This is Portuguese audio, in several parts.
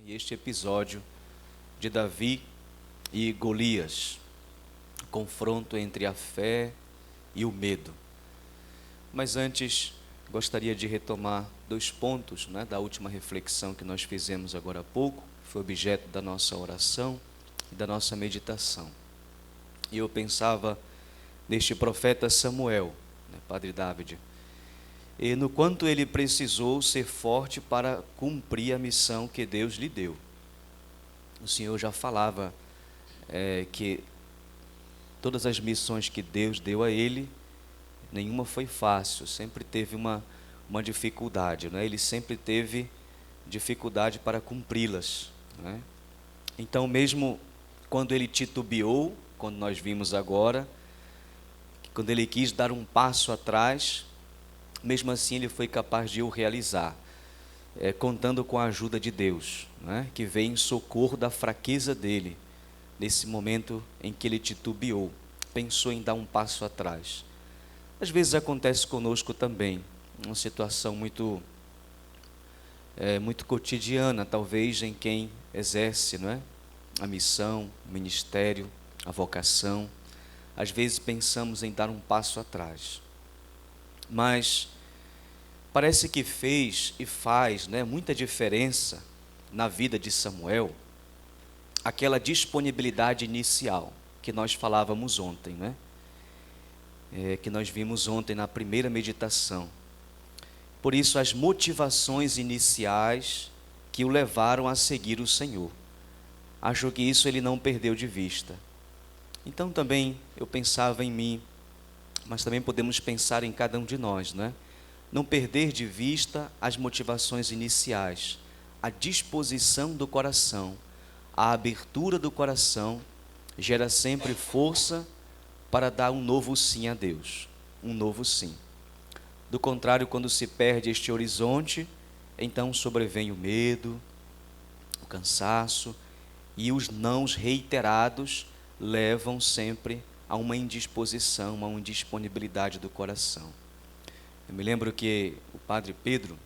E este episódio de Davi e Golias, confronto entre a fé e o medo. Mas antes, gostaria de retomar dois pontos, da última reflexão que nós fizemos agora há pouco, que foi objeto da nossa oração e da nossa meditação. E eu pensava neste profeta Samuel, Padre David, e no quanto ele precisou ser forte para cumprir a missão que Deus lhe deu. O Senhor já falava que todas as missões que Deus deu a ele, nenhuma foi fácil, sempre teve uma dificuldade, Ele sempre teve dificuldade para cumpri-las, Então, mesmo quando ele titubeou, quando nós vimos agora, quando ele quis dar um passo atrás, mesmo assim ele foi capaz de o realizar, contando com a ajuda de Deus, que veio em socorro da fraqueza dele, nesse momento em que ele titubeou, pensou em dar um passo atrás. Às vezes acontece conosco também, uma situação muito cotidiana, talvez, em quem exerce, a missão, o ministério, a vocação. Às vezes pensamos em dar um passo atrás, mas parece que fez e faz muita diferença na vida de Samuel aquela disponibilidade inicial que nós falávamos ontem, que nós vimos ontem na primeira meditação. Por isso, as motivações iniciais que o levaram a seguir o Senhor. Acho que isso ele não perdeu de vista. Então também eu pensava em mim, mas também podemos pensar em cada um de nós, Não perder de vista as motivações iniciais, a disposição do coração, a abertura do coração gera sempre força para dar um novo sim a Deus, um novo sim. Do contrário, quando se perde este horizonte, então sobrevém o medo, o cansaço, e os nãos reiterados levam sempre a uma indisposição, a uma indisponibilidade do coração. Eu me lembro que o Padre Pedro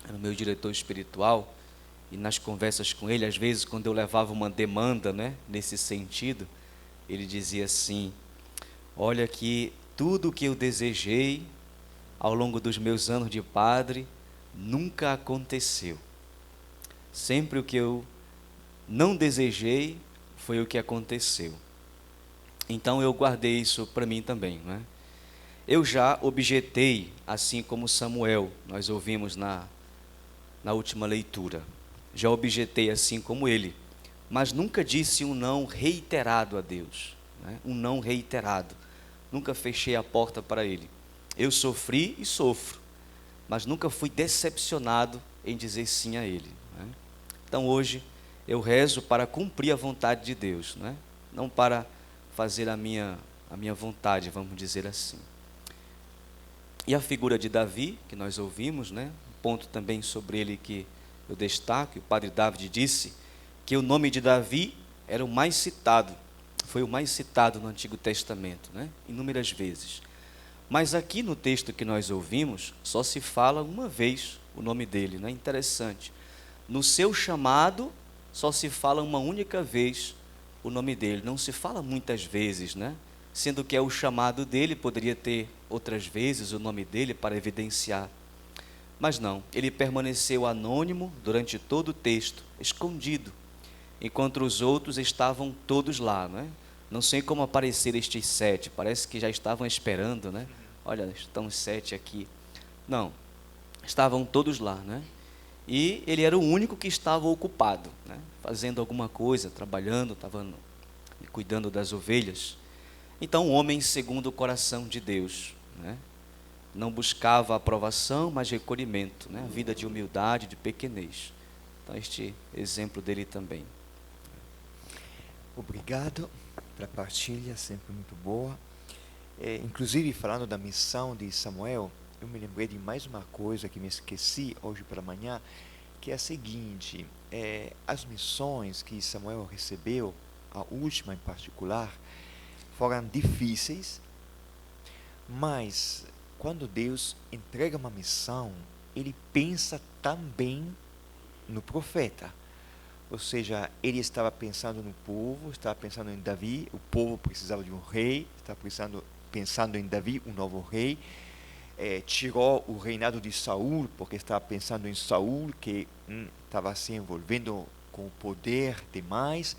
era o meu diretor espiritual, e nas conversas com ele, às vezes, quando eu levava uma demanda, nesse sentido, ele dizia assim: olha, que tudo o que eu desejei ao longo dos meus anos de padre nunca aconteceu. Sempre o que eu não desejei foi o que aconteceu. Então eu guardei isso para mim também, Eu já objetei, assim como Samuel, nós ouvimos na última leitura. Já objetei assim como ele, mas nunca disse um não reiterado a Deus, um não reiterado. Nunca fechei a porta para ele. Eu sofri e sofro, mas nunca fui decepcionado em dizer sim a ele. Então hoje eu rezo para cumprir a vontade de Deus, não para fazer a minha vontade, vamos dizer assim. E a figura de Davi, que nós ouvimos, um ponto também sobre ele que eu destaco, o Padre David disse que o nome de Davi era o mais citado, foi o mais citado no Antigo Testamento, inúmeras vezes. Mas aqui no texto que nós ouvimos, só se fala uma vez o nome dele, Interessante. No seu chamado, só se fala uma única vez o nome dele, não se fala muitas vezes, Sendo que é o chamado dele, poderia ter outras vezes o nome dele para evidenciar. Mas não, ele permaneceu anônimo durante todo o texto, escondido, enquanto os outros estavam todos lá, Não sei como apareceram estes 7, parece que já estavam esperando, Olha, estão os 7 aqui. Não, estavam todos lá, E ele era o único que estava ocupado, fazendo alguma coisa, trabalhando, estava cuidando das ovelhas. Então, um homem segundo o coração de Deus, não buscava aprovação, mas recolhimento, a vida de humildade, de pequenez. Então, este exemplo dele também. Obrigado pela partilha, sempre muito boa. Inclusive, falando da missão de Samuel, eu me lembrei de mais uma coisa que me esqueci hoje pela manhã, que é a seguinte: as missões que Samuel recebeu, a última em particular, foram difíceis, mas quando Deus entrega uma missão, ele pensa também no profeta. ou seja, ele estava pensando no povo, estava pensando em Davi, o povo precisava de um rei, estava pensando em Davi, um novo rei. Tirou o reinado de Saul, porque estava pensando em Saul, que estava se envolvendo com o poder demais.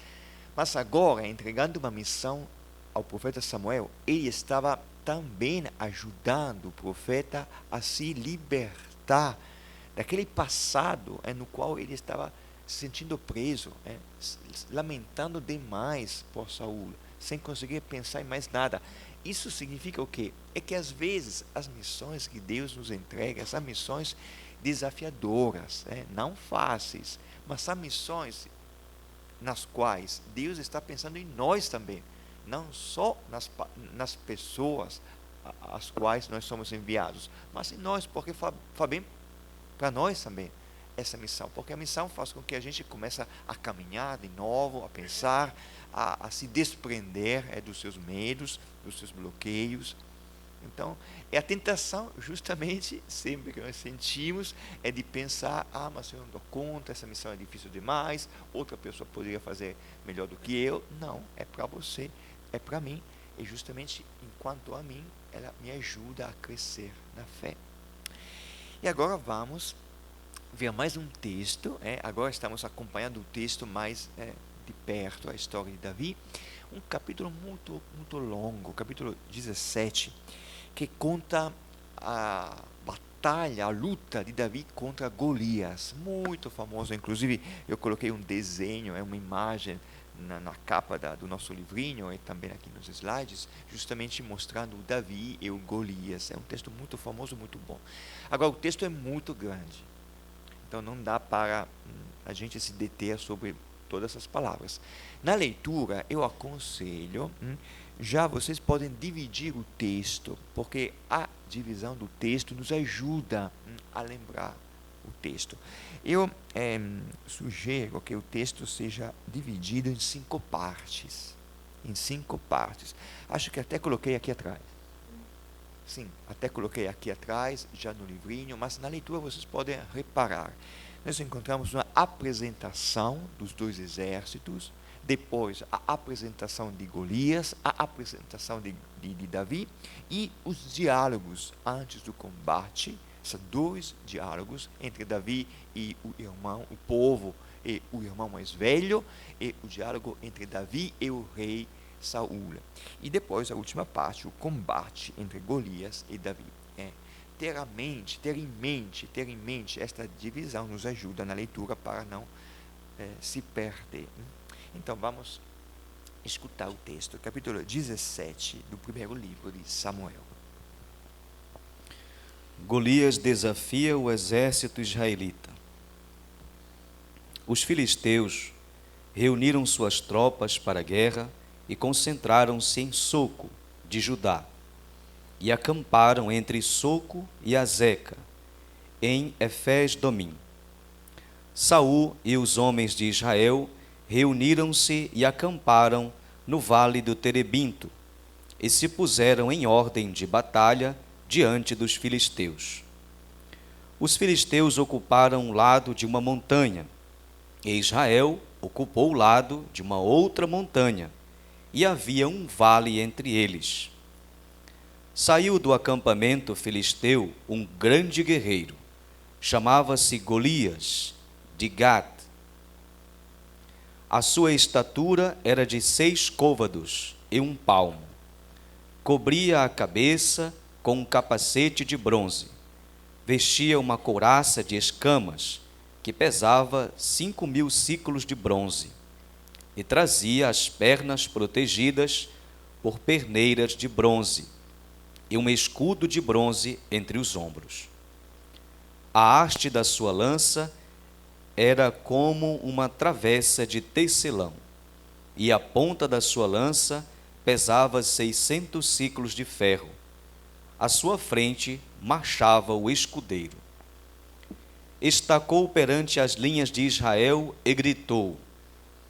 Mas agora, entregando uma missão ao profeta Samuel, ele estava também ajudando o profeta a se libertar daquele passado no qual ele estava se sentindo preso, lamentando demais por Saul, sem conseguir pensar em mais nada. Isso significa o quê? É que às vezes as missões que Deus nos entrega são missões desafiadoras, não fáceis, mas são missões nas quais Deus está pensando em nós também, não só nas pessoas às quais nós somos enviados, mas em nós, porque faz bem para nós também essa missão, porque a missão faz com que a gente comece a caminhar de novo, a pensar, a se desprender dos seus medos, dos seus bloqueios. Então, a tentação, justamente, sempre que nós sentimos, é de pensar, mas eu não dou conta, essa missão é difícil demais, outra pessoa poderia fazer melhor do que eu. Não, é para você, é para mim, e justamente, enquanto a mim, ela me ajuda a crescer na fé. E agora vamos ver mais um texto, agora estamos acompanhando o texto mais de perto, a história de Davi, um capítulo muito, muito longo, capítulo 17, que conta a batalha, a luta de Davi contra Golias, muito famoso. Inclusive eu coloquei um desenho, uma imagem na capa do nosso livrinho e também aqui nos slides, justamente mostrando o Davi e o Golias. É um texto muito famoso, muito bom. Agora o texto é muito grande, então não dá para a gente se deter sobre todas essas palavras. Na leitura, eu aconselho, já vocês podem dividir o texto, porque a divisão do texto nos ajuda a lembrar o texto. Eu sugiro que o texto seja dividido em 5 partes. Em 5 partes. Acho que até coloquei aqui atrás. Sim, até coloquei aqui atrás, já no livrinho, mas na leitura vocês podem reparar. Nós encontramos uma apresentação dos 2 exércitos, depois a apresentação de Golias, a apresentação de Davi e os diálogos antes do combate. São 2 diálogos entre Davi e o irmão, o povo e o irmão mais velho, e o diálogo entre Davi e o rei Saul. E depois a última parte, o combate entre Golias e Davi. Ter em mente esta divisão nos ajuda na leitura para não se perder. Então vamos escutar o texto, capítulo 17 do primeiro livro de Samuel. Golias desafia o exército israelita. Os filisteus reuniram suas tropas para a guerra e concentraram-se em Soco, de Judá, e acamparam entre Soco e Azeca, em Efés-Domim. Saul e os homens de Israel reuniram-se e acamparam no vale do Terebinto, e se puseram em ordem de batalha diante dos filisteus. Os filisteus ocuparam o lado de uma montanha, e Israel ocupou o lado de uma outra montanha, e havia um vale entre eles. Saiu do acampamento filisteu um grande guerreiro, chamava-se Golias, de Gat. A sua estatura era de 6 côvados e 1 palmo. Cobria a cabeça com um capacete de bronze. Vestia uma couraça de escamas, que pesava 5.000 siclos de bronze, e trazia as pernas protegidas por perneiras de bronze, e um escudo de bronze entre os ombros. A haste da sua lança era como uma travessa de tecelão, e a ponta da sua lança pesava 600 siclos de ferro. À sua frente marchava o escudeiro. Estacou perante as linhas de Israel e gritou: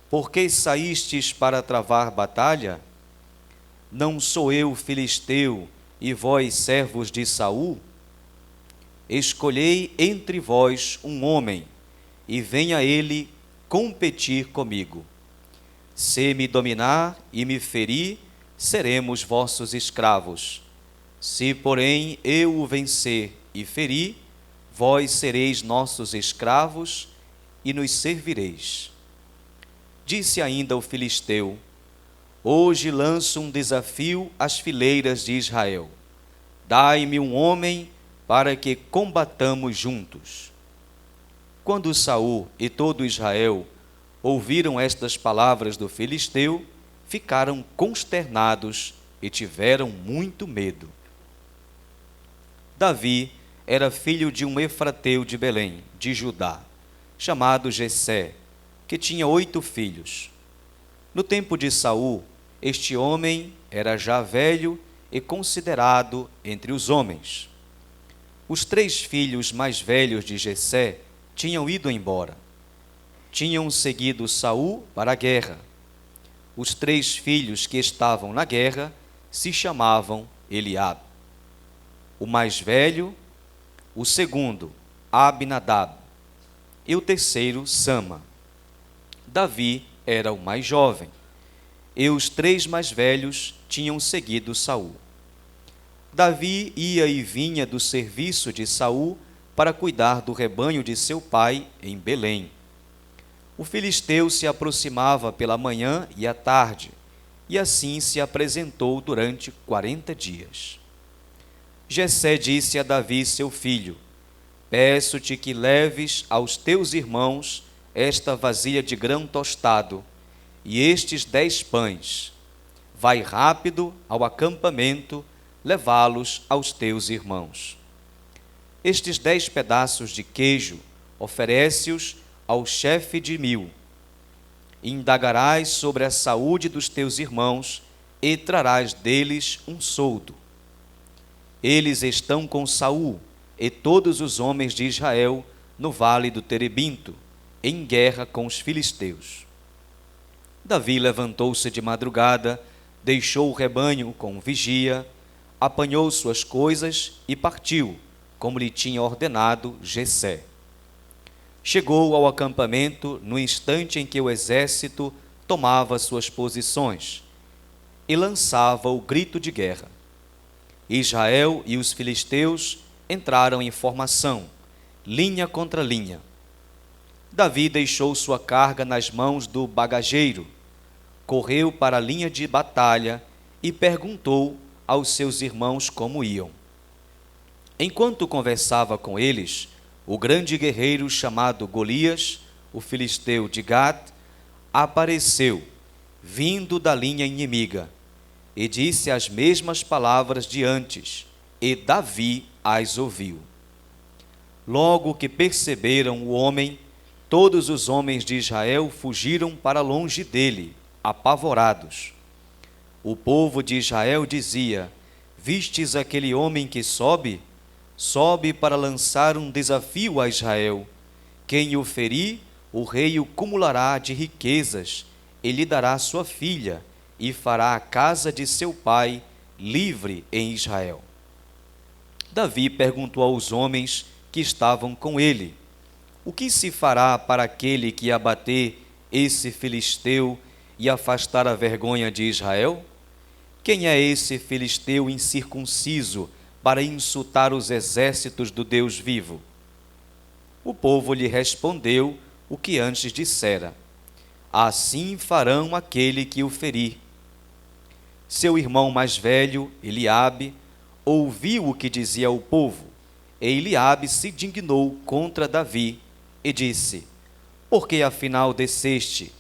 Por que saístes para travar batalha? Não sou eu filisteu, e vós servos de Saul? Escolhei entre vós um homem, e venha ele competir comigo. Se me dominar e me ferir, seremos vossos escravos. Se, porém, eu o vencer e ferir, vós sereis nossos escravos e nos servireis. Disse ainda o filisteu: hoje lanço um desafio às fileiras de Israel. Dai-me um homem para que combatamos juntos. Quando Saul e todo Israel ouviram estas palavras do filisteu, ficaram consternados e tiveram muito medo. Davi era filho de um efrateu de Belém, de Judá, chamado Jessé, que tinha 8 filhos. No tempo de Saul, este homem era já velho e considerado entre os homens. Os 3 filhos mais velhos de Jessé tinham ido embora. Tinham seguido Saul para a guerra. Os 3 filhos que estavam na guerra se chamavam Eliabe. O mais velho, o segundo, Abinadab, e o terceiro, Sama. Davi era o mais jovem, e os 3 mais velhos tinham seguido Saul. Davi ia e vinha do serviço de Saul para cuidar do rebanho de seu pai em Belém. O filisteu se aproximava pela manhã e à tarde, e assim se apresentou durante 40 dias. Jessé disse a Davi, seu filho: peço-te que leves aos teus irmãos esta vasilha de grão tostado e estes 10 pães. Vai rápido ao acampamento levá-los aos teus irmãos. Estes 10 pedaços de queijo oferece-os ao chefe de 1000. Indagarás sobre a saúde dos teus irmãos e trarás deles um soldo. Eles estão com Saul e todos os homens de Israel no vale do Terebinto, em guerra com os filisteus. Davi levantou-se de madrugada, deixou o rebanho com vigia, apanhou suas coisas e partiu, como lhe tinha ordenado Jessé. Chegou ao acampamento no instante em que o exército tomava suas posições e lançava o grito de guerra. Israel e os filisteus entraram em formação, linha contra linha. Davi deixou sua carga nas mãos do bagageiro, correu para a linha de batalha e perguntou aos seus irmãos como iam. Enquanto conversava com eles, o grande guerreiro chamado Golias, o filisteu de Gat, apareceu, vindo da linha inimiga, e disse as mesmas palavras de antes, e Davi as ouviu. Logo que perceberam o homem, todos os homens de Israel fugiram para longe dele, apavorados. O povo de Israel dizia: vistes aquele homem que sobe? Sobe para lançar um desafio a Israel. Quem o ferir, o rei o cumulará de riquezas, e lhe dará sua filha, e fará a casa de seu pai livre em Israel. Davi perguntou aos homens que estavam com ele: o que se fará para aquele que abater esse filisteu e afastar a vergonha de Israel? Quem é esse filisteu incircunciso para insultar os exércitos do Deus vivo? O povo lhe respondeu o que antes dissera: assim farão aquele que o ferir. Seu irmão mais velho, Eliabe, ouviu o que dizia o povo, e Eliabe se dignou contra Davi e disse: por que afinal desceste?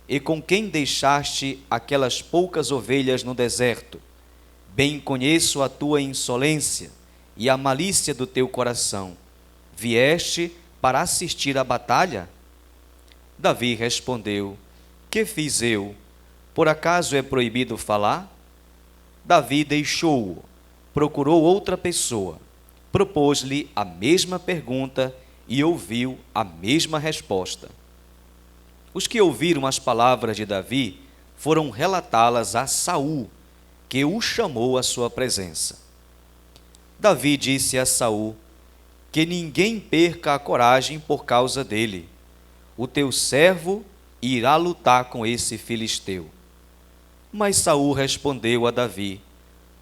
E com quem deixaste aquelas poucas ovelhas no deserto? Bem conheço a tua insolência e a malícia do teu coração. Vieste para assistir à batalha? Davi respondeu: que fiz eu? Por acaso é proibido falar? Davi deixou-o, procurou outra pessoa, propôs-lhe a mesma pergunta e ouviu a mesma resposta. Os que ouviram as palavras de Davi foram relatá-las a Saul, que o chamou à sua presença. Davi disse a Saul: que ninguém perca a coragem por causa dele. o teu servo irá lutar com esse filisteu. Mas Saul respondeu a Davi: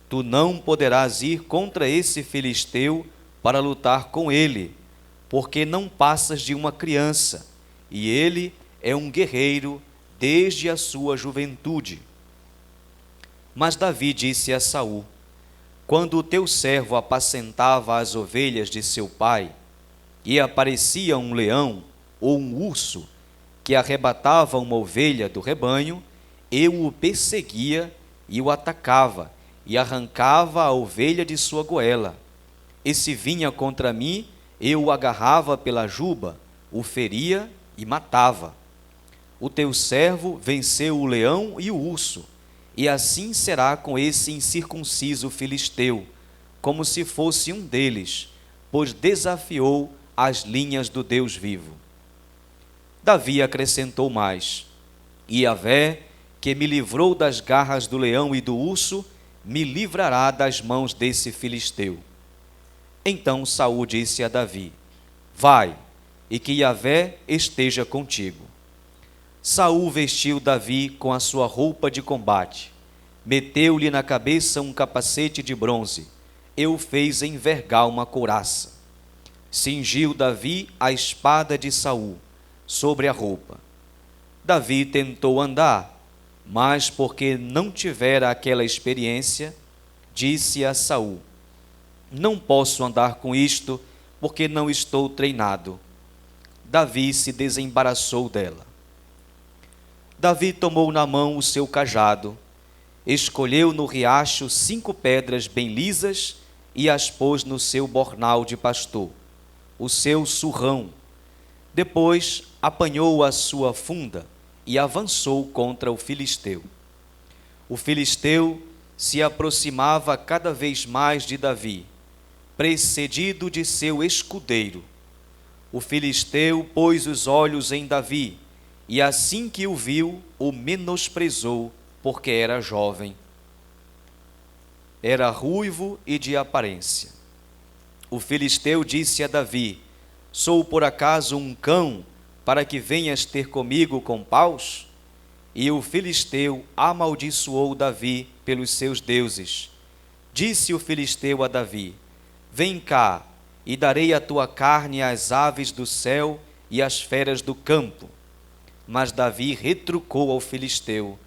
tu não poderás ir contra esse filisteu para lutar com ele, porque não passas de uma criança, e ele é um guerreiro desde a sua juventude. Mas Davi disse a Saul: quando o teu servo apacentava as ovelhas de seu pai, e aparecia um leão ou um urso que arrebatava uma ovelha do rebanho, eu o perseguia e o atacava, e arrancava a ovelha de sua goela. E se vinha contra mim, eu o agarrava pela juba, o feria e matava. O teu servo venceu o leão e o urso, e assim será com esse incircunciso filisteu, como se fosse um deles, pois desafiou as linhas do Deus vivo. Davi acrescentou mais: Yahvé, que me livrou das garras do leão e do urso, me livrará das mãos desse filisteu. Então Saul disse a Davi: vai, e que Yahvé esteja contigo. Saul vestiu Davi com a sua roupa de combate, meteu-lhe na cabeça um capacete de bronze, e o fez envergar uma couraça. Cingiu Davi a espada de Saul sobre a roupa. Davi tentou andar, mas porque não tivera aquela experiência, disse a Saul: não posso andar com isto, porque não estou treinado. Davi se desembaraçou dela. Davi tomou na mão o seu cajado, escolheu no riacho 5 pedras bem lisas e as pôs no seu bornal de pastor, o seu surrão. Depois apanhou a sua funda e avançou contra o filisteu. O filisteu se aproximava cada vez mais de Davi, precedido de seu escudeiro. O filisteu pôs os olhos em Davi, e assim que o viu, o menosprezou, porque era jovem. Era ruivo e de aparência. O filisteu disse a Davi: sou por acaso um cão, para que venhas ter comigo com paus? E o filisteu amaldiçoou Davi pelos seus deuses. Disse o filisteu a Davi: vem cá, e darei a tua carne às aves do céu e às feras do campo. Mas Davi retrucou ao filisteu: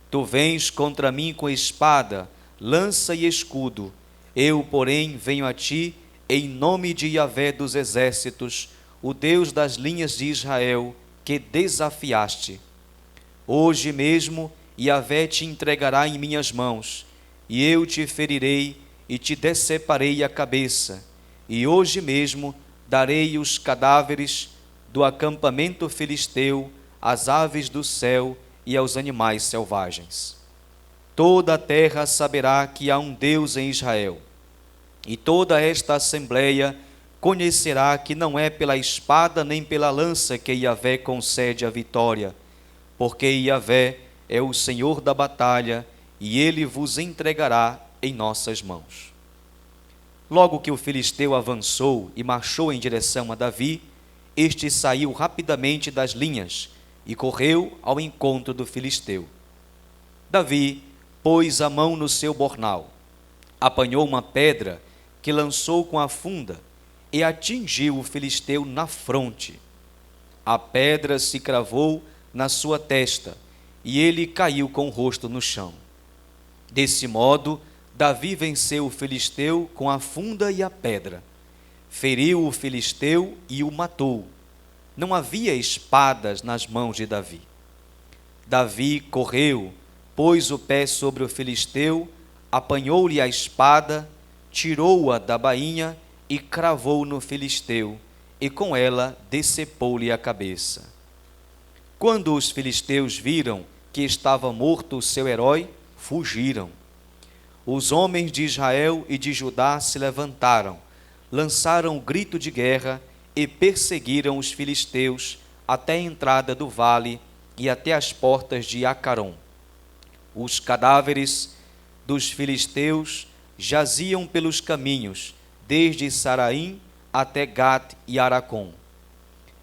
tu vens contra mim com espada, lança e escudo. Eu, porém, venho a ti em nome de Yahvé dos exércitos, o Deus das linhas de Israel, que desafiaste. Hoje mesmo Yahvé te entregará em minhas mãos, e eu te ferirei e te deceparei a cabeça, e hoje mesmo darei os cadáveres do acampamento filisteu às aves do céu e aos animais selvagens. Toda a terra saberá que há um Deus em Israel, e toda esta assembleia conhecerá que não é pela espada nem pela lança que Yahvé concede a vitória, porque Yahvé é o Senhor da batalha, e ele vos entregará em nossas mãos. Logo que o filisteu avançou e marchou em direção a Davi, este saiu rapidamente das linhas e correu ao encontro do filisteu. Davi pôs a mão no seu bornal, apanhou uma pedra que lançou com a funda e atingiu o filisteu na fronte. A pedra se cravou na sua testa e ele caiu com o rosto no chão. Desse modo, Davi venceu o filisteu com a funda e a pedra. Feriu o filisteu e o matou. Não havia espadas nas mãos de Davi. Davi correu, pôs o pé sobre o filisteu, apanhou-lhe a espada, tirou-a da bainha e cravou no filisteu, e com ela decepou-lhe a cabeça. Quando os filisteus viram que estava morto o seu herói, fugiram. Os homens de Israel e de Judá se levantaram, lançaram o grito de guerra e perseguiram os filisteus até a entrada do vale e até as portas de Acarom. Os cadáveres dos filisteus jaziam pelos caminhos, desde Saraim até Gat e Aracom.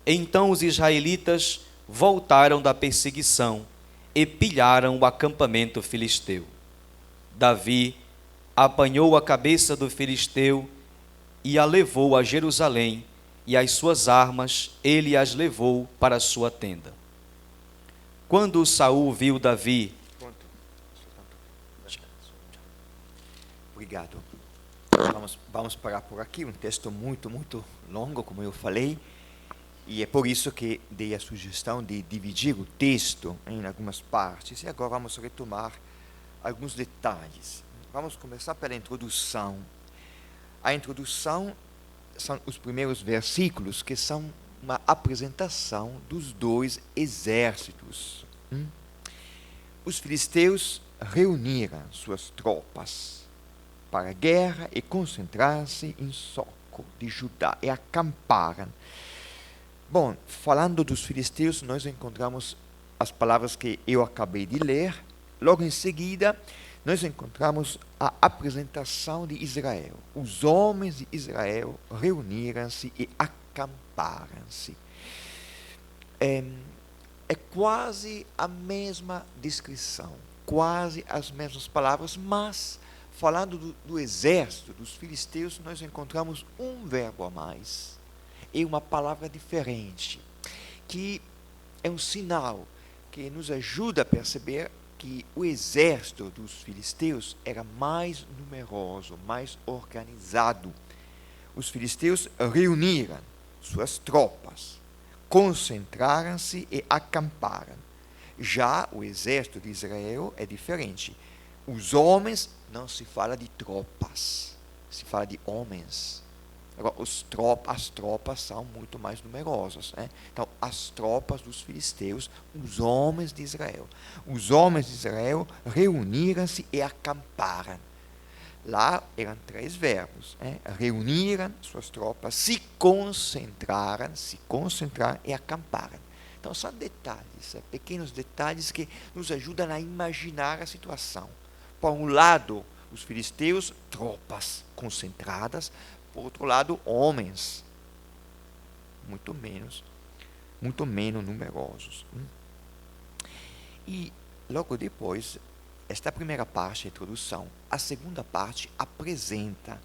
Então os israelitas voltaram da perseguição e pilharam o acampamento filisteu. Davi apanhou a cabeça do filisteu e a levou a Jerusalém, e as suas armas ele as levou para a sua tenda. Quando Saul viu Davi... Obrigado. Vamos parar por aqui, um texto muito longo, como eu falei, e é por isso que dei a sugestão de dividir o texto em algumas partes, e agora vamos retomar alguns detalhes. Vamos começar pela introdução. A introdução são os primeiros versículos, que são uma apresentação dos dois exércitos. Os filisteus reuniram suas tropas para a guerra e concentrar-se em Soco de Judá e acamparam. Bom, falando dos filisteus, nós encontramos as palavras que eu acabei de ler. Logo em seguida, nós encontramos a apresentação de Israel. Os homens de Israel reuniram-se e acamparam-se. É quase a mesma descrição, quase as mesmas palavras, mas falando do exército dos filisteus, nós encontramos um verbo a mais e uma palavra diferente, que é um sinal que nos ajuda a perceber que o exército dos filisteus era mais numeroso, mais organizado. Os filisteus reuniram suas tropas, concentraram-se e acamparam. Já o exército de Israel é diferente. Os homens, não se fala de tropas, se fala de homens. Agora, as tropas são muito mais numerosas, né? Então, as tropas dos filisteus, os homens de Israel. Os homens de Israel reuniram-se e acamparam. Lá eram 3 verbos, né? Reuniram suas tropas, se concentraram e acamparam. Então, são detalhes, pequenos detalhes que nos ajudam a imaginar a situação. Por um lado, os filisteus, tropas concentradas. Por outro lado, homens, muito menos numerosos. E logo depois, esta primeira parte é a introdução. A segunda parte apresenta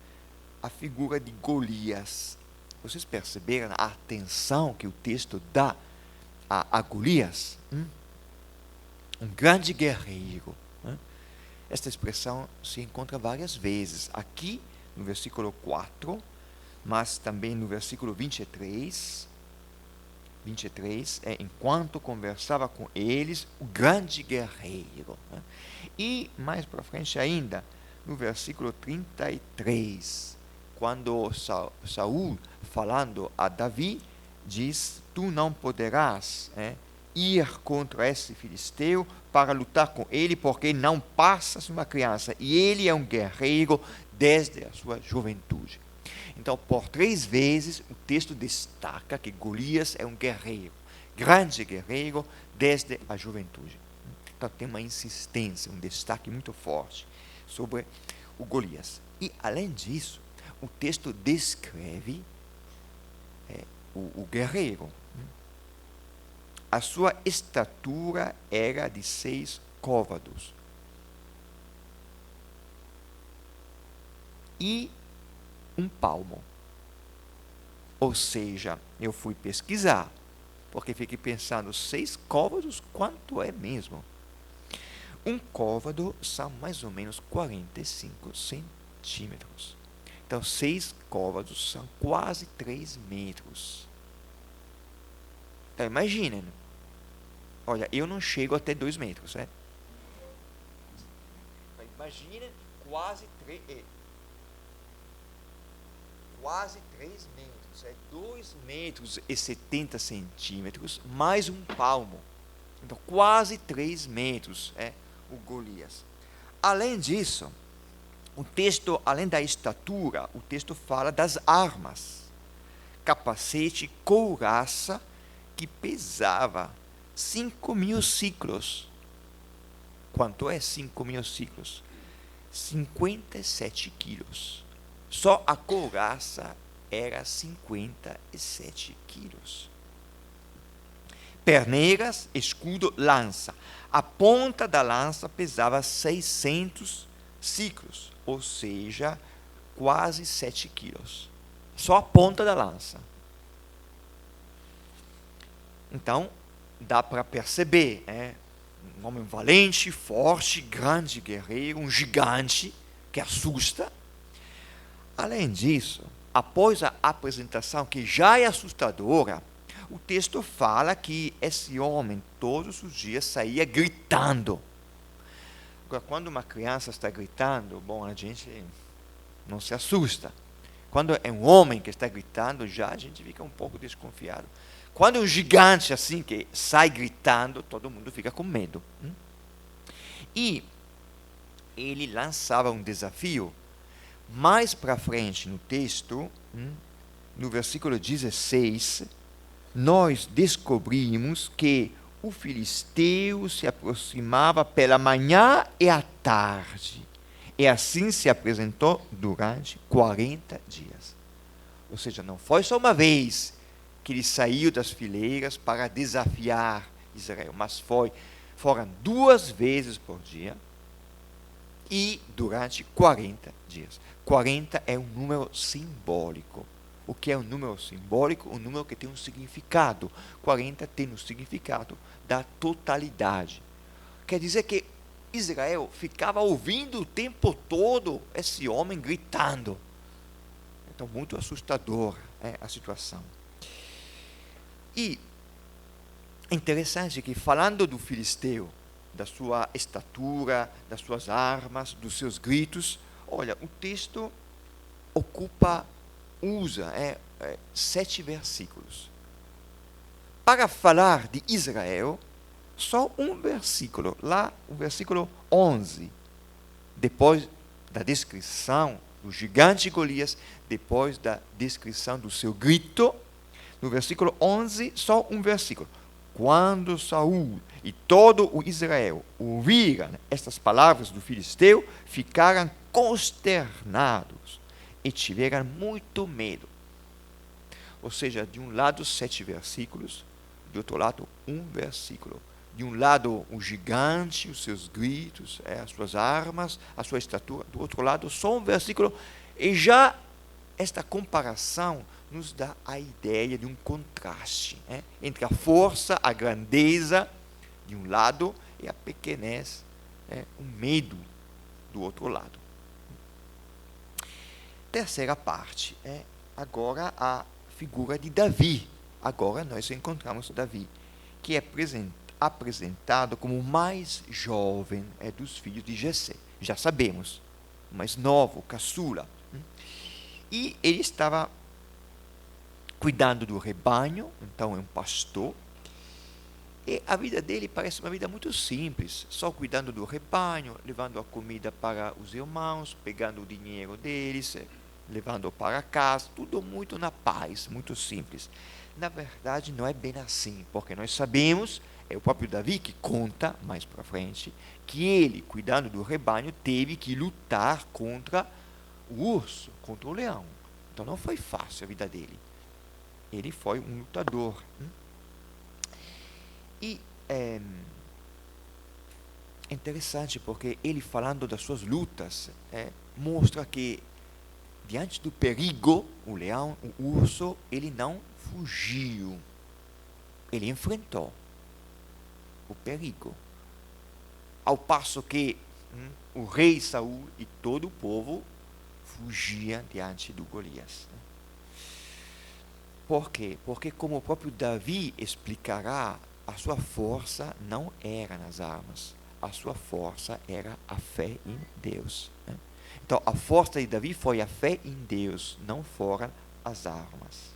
a figura de Golias. Vocês perceberam a atenção que o texto dá a Golias? Um grande guerreiro. Esta expressão se encontra várias vezes aqui no versículo 4, mas também no versículo 23, enquanto conversava com eles, o grande guerreiro. E mais para frente ainda, no versículo 33, quando Saul, falando a Davi, diz: tu não poderás ir contra esse filisteu para lutar com ele, porque não passas uma criança, e ele é um guerreiro desde a sua juventude. Então, por 3 vezes, o texto destaca que Golias é um guerreiro, grande guerreiro desde a juventude. Então, tem uma insistência, um destaque muito forte sobre o Golias. E, além disso, o texto descreve o guerreiro. A sua estatura era de 6 côvados. E 1 palmo. Ou seja, eu fui pesquisar, porque fiquei pensando, 6 côvados, quanto é mesmo? 1 côvado são mais ou menos 45 centímetros. Então, 6 côvados são quase 3 metros. Então, imaginem. Olha, eu não chego até 2 metros, né? Imaginem quase 3 metros. 2 metros e 70 centímetros mais 1 palmo. Então, quase 3 metros o Golias. Além disso, o texto, além da estatura, o texto fala das armas. Capacete, couraça, que pesava 5.000 ciclos. Quanto é 5.000 ciclos? 57 quilos. Só a couraça era 57 quilos. perneiras, escudo, lança. A ponta da lança pesava 600 ciclos, ou seja, quase 7 quilos. Só a ponta da lança. Então, dá para perceber, um homem valente, forte, grande guerreiro, um gigante que assusta. Além disso, após a apresentação, que já é assustadora, o texto fala que esse homem todos os dias saía gritando. Agora, quando uma criança está gritando, bom, a gente não se assusta. Quando é um homem que está gritando, já a gente fica um pouco desconfiado. Quando é um gigante assim que sai gritando, todo mundo fica com medo. E ele lançava um desafio. Mais para frente no texto, no versículo 16, nós descobrimos que o filisteu se aproximava pela manhã e à tarde. E assim se apresentou durante 40 dias. Ou seja, não foi só uma vez que ele saiu das fileiras para desafiar Israel, mas foram 2 vezes por dia e durante 40 dias. 40 é um número simbólico. O que é um número simbólico? Um número que tem um significado. 40 tem um significado da totalidade. Quer dizer que Israel ficava ouvindo o tempo todo esse homem gritando. Então, muito assustador a situação. E é interessante que, falando do filisteu, da sua estatura, das suas armas, dos seus gritos, olha, o texto usa 7 versículos. Para falar de Israel, só um versículo, lá o versículo 11, depois da descrição do gigante Golias, depois da descrição do seu grito, no versículo 11, só um versículo. Quando Saul e todo o Israel ouviram estas palavras do filisteu, ficaram consternados e tiveram muito medo. Ou seja, de um lado 7 versículos, do outro lado um versículo. De um lado o gigante, os seus gritos, as suas armas, a sua estatura. Do outro lado só um versículo. E já esta comparação nos dá a ideia de um contraste entre a força, a grandeza de um lado e a pequenez, o medo do outro lado. Terceira parte, agora a figura de Davi. Agora nós encontramos Davi, que é apresentado como o mais jovem dos filhos de Jessé. Já sabemos, o mais novo, caçula. E ele estava cuidando do rebanho, então é um pastor. E a vida dele parece uma vida muito simples, só cuidando do rebanho, levando a comida para os irmãos, pegando o dinheiro deles, levando para casa, tudo muito na paz, muito simples. Na verdade, não é bem assim, porque nós sabemos, é o próprio Davi que conta, mais para frente, que ele, cuidando do rebanho, teve que lutar contra o urso, contra o leão. Então não foi fácil a vida dele. Ele foi um lutador. E é interessante porque ele, falando das suas lutas, mostra que diante do perigo, o leão, o urso, ele não fugiu. Ele enfrentou o perigo. Ao passo que o rei Saul e todo o povo fugiam diante do Golias. Por quê? Porque, como o próprio Davi explicará, a sua força não era nas armas. A sua força era a fé em Deus. Então, a força de Davi foi a fé em Deus, não foram as armas.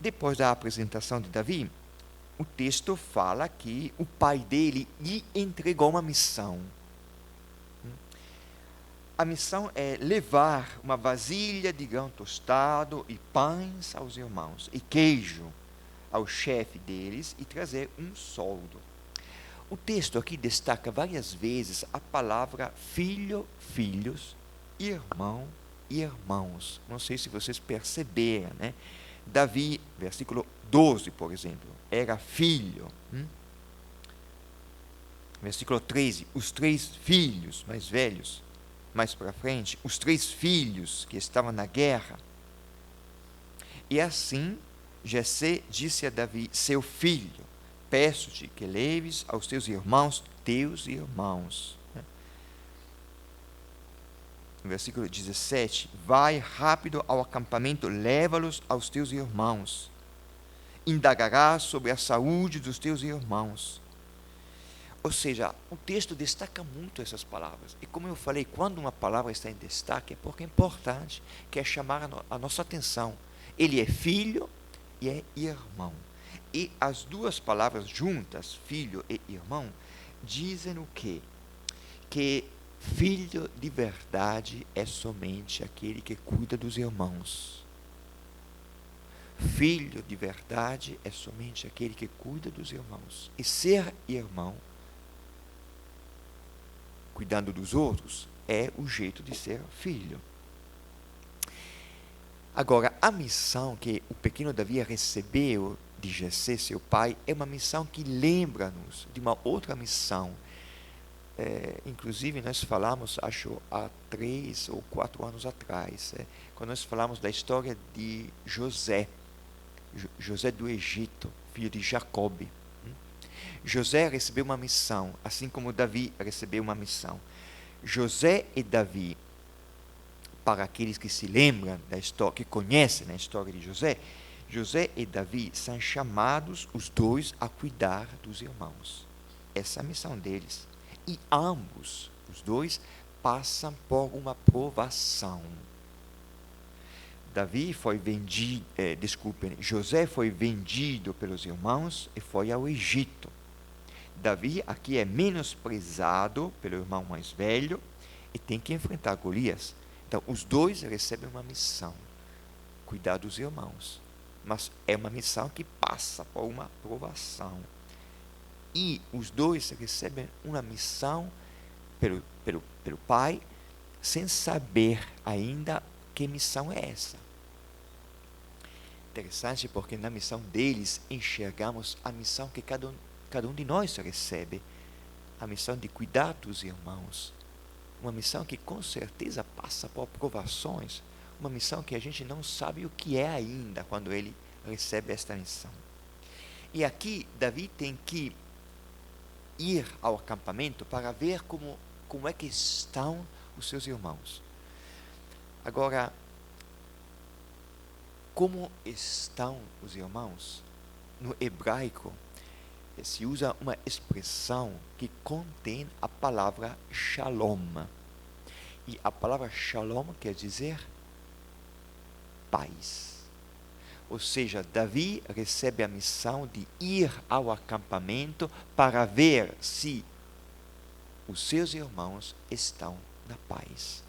Depois da apresentação de Davi, o texto fala que o pai dele lhe entregou uma missão. A missão é levar uma vasilha de grão tostado e pães aos irmãos, e queijo ao chefe deles, e trazer um soldo. O texto aqui destaca várias vezes a palavra filho, filhos, irmão e irmãos. Não sei se vocês perceberam, Davi, versículo 12, por exemplo, era filho. Versículo 13, os 3 filhos mais velhos, mais para frente, os 3 filhos que estavam na guerra. E assim, Jessé disse a Davi, seu filho, peço-te que leves aos teus irmãos, No versículo 17, vai rápido ao acampamento, leva-los aos teus irmãos. Indagarás sobre a saúde dos teus irmãos. Ou seja, o texto destaca muito essas palavras. E como eu falei, quando uma palavra está em destaque, é porque é importante, quer chamar a nossa atenção. Ele é filho e é irmão. E as duas palavras juntas, filho e irmão, dizem o quê? Que filho de verdade é somente aquele que cuida dos irmãos. Filho de verdade é somente aquele que cuida dos irmãos. E ser irmão, cuidando dos outros, é o jeito de ser filho. Agora, a missão que o pequeno Davi recebeu de Jessé, seu pai, é uma missão que lembra-nos de uma outra missão. Inclusive, nós falamos, acho, há 3 ou 4 anos atrás, quando nós falamos da história de José do Egito, filho de Jacob. José recebeu uma missão, assim como Davi recebeu uma missão. José e Davi, para aqueles que se lembram da história, que conhecem a história de José e Davi são chamados, os dois, a cuidar dos irmãos. Essa é a missão deles. E ambos, os dois, passam por uma provação. José foi vendido pelos irmãos e foi ao Egito. Davi aqui é menosprezado pelo irmão mais velho e tem que enfrentar Golias. Então, os dois recebem uma missão, cuidar dos irmãos. Mas é uma missão que passa por uma provação. E os dois recebem uma missão pelo pai, sem saber ainda que missão é essa. Interessante porque na missão deles enxergamos a missão que cada um de nós recebe. A missão de cuidar dos irmãos. Uma missão que com certeza passa por provações. Uma missão que a gente não sabe o que é ainda quando ele recebe esta missão. E aqui Davi tem que ir ao acampamento para ver como é que estão os seus irmãos. Agora, como estão os irmãos? No hebraico, se usa uma expressão que contém a palavra shalom. E a palavra shalom quer dizer paz. Ou seja, Davi recebe a missão de ir ao acampamento para ver se os seus irmãos estão na paz.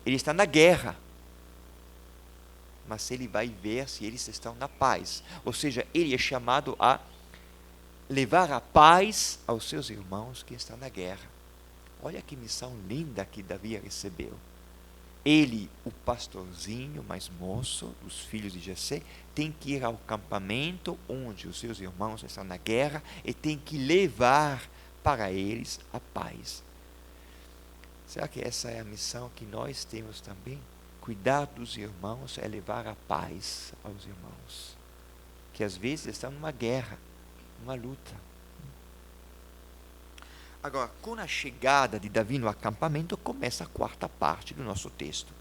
Ele está na guerra, mas ele vai ver se eles estão na paz. Ou seja, ele é chamado a levar a paz aos seus irmãos que estão na guerra. Olha que missão linda que Davi recebeu. Ele, o pastorzinho mais moço dos filhos de Jessé, tem que ir ao acampamento onde os seus irmãos estão na guerra e tem que levar para eles a paz. Será que essa é a missão que nós temos também? Cuidar dos irmãos é levar a paz aos irmãos, que às vezes estão numa guerra, numa luta. Agora, com a chegada de Davi no acampamento, começa a quarta parte do nosso texto.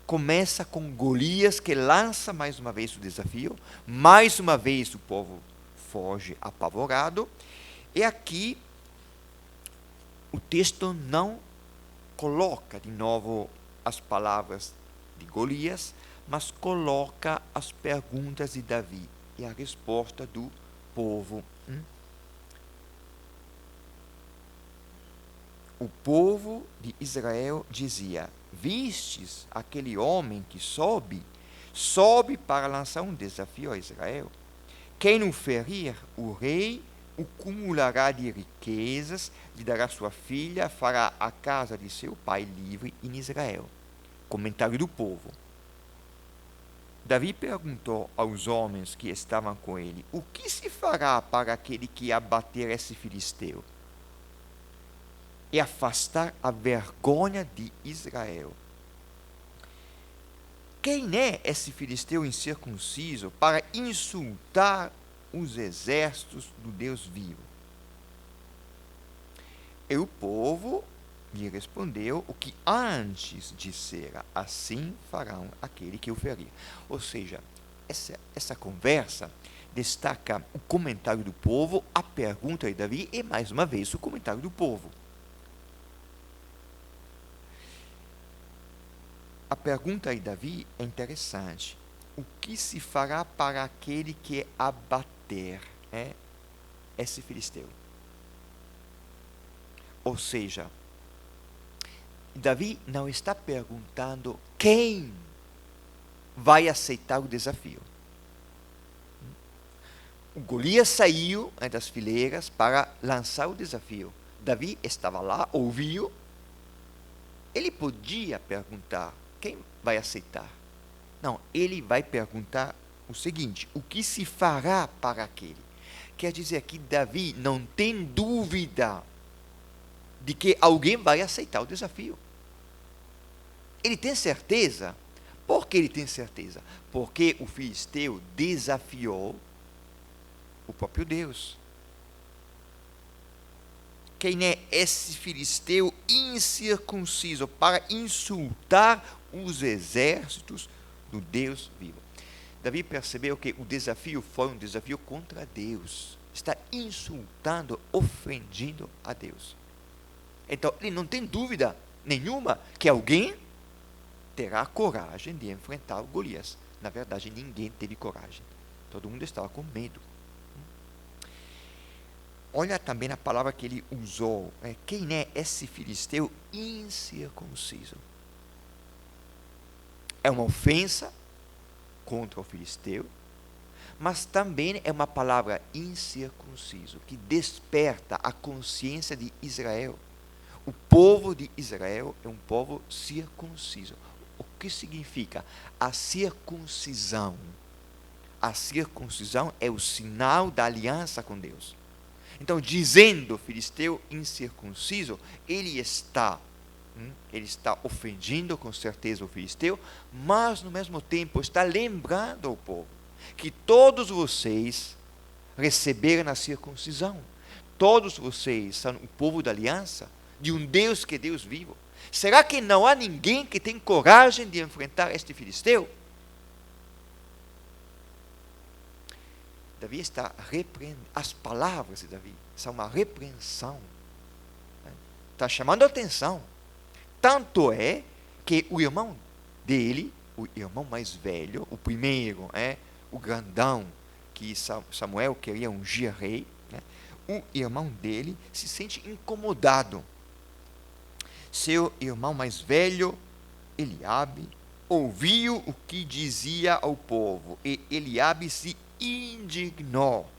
Começa com Golias, que lança mais uma vez o desafio. Mais uma vez o povo foge apavorado. E aqui, o texto não coloca de novo as palavras de Golias, mas coloca as perguntas de Davi e a resposta do povo. O povo de Israel dizia: vistes aquele homem que sobe para lançar um desafio a Israel? Quem o ferir, o rei o cumulará de riquezas, lhe dará sua filha, fará a casa de seu pai livre em Israel. Comentário do povo. Davi perguntou aos homens que estavam com ele: o que se fará para aquele que abater esse filisteu e afastar a vergonha de Israel? Quem é esse filisteu incircunciso para insultar os exércitos do Deus vivo? E o povo lhe respondeu o que antes dissera: assim farão aquele que o ferir. Ou seja, essa conversa destaca o comentário do povo, a pergunta de Davi e, mais uma vez, o comentário do povo. A pergunta de Davi é interessante. O que se fará para aquele que abater esse filisteu? Ou seja, Davi não está perguntando quem vai aceitar o desafio. O Golias saiu das fileiras para lançar o desafio. Davi estava lá, ouviu. Ele podia perguntar: quem vai aceitar? Não, ele vai perguntar o seguinte: o que se fará para aquele? Quer dizer que Davi não tem dúvida de que alguém vai aceitar o desafio. Ele tem certeza. Por que ele tem certeza? Porque o filisteu desafiou o próprio Deus. Quem é esse filisteu incircunciso para insultar os exércitos do Deus vivo? Davi percebeu que o desafio foi um desafio contra Deus. Está insultando, ofendendo a Deus. Então, ele não tem dúvida nenhuma que alguém terá coragem de enfrentar o Golias. Na verdade, ninguém teve coragem. Todo mundo estava com medo. Olha também a palavra que ele usou. Quem é esse filisteu incircunciso? É uma ofensa contra o filisteu, mas também é uma palavra incircunciso, que desperta a consciência de Israel. O povo de Israel é um povo circunciso. O que significa? A circuncisão. A circuncisão é o sinal da aliança com Deus. Então, dizendo filisteu incircunciso, ele está ofendendo com certeza o filisteu, mas no mesmo tempo está lembrando ao povo que todos vocês receberam a circuncisão. Todos vocês são o povo da aliança, de um Deus que é Deus vivo. Será que não há ninguém que tem coragem de enfrentar este filisteu? Davi está repreendendo. As palavras de Davi são uma repreensão. Está chamando a atenção. Tanto é que o irmão dele, o irmão mais velho, o primeiro, o grandão, que Samuel queria ungir rei, o irmão dele se sente incomodado. Seu irmão mais velho, Eliabe, ouviu o que dizia ao povo, e Eliabe se indignou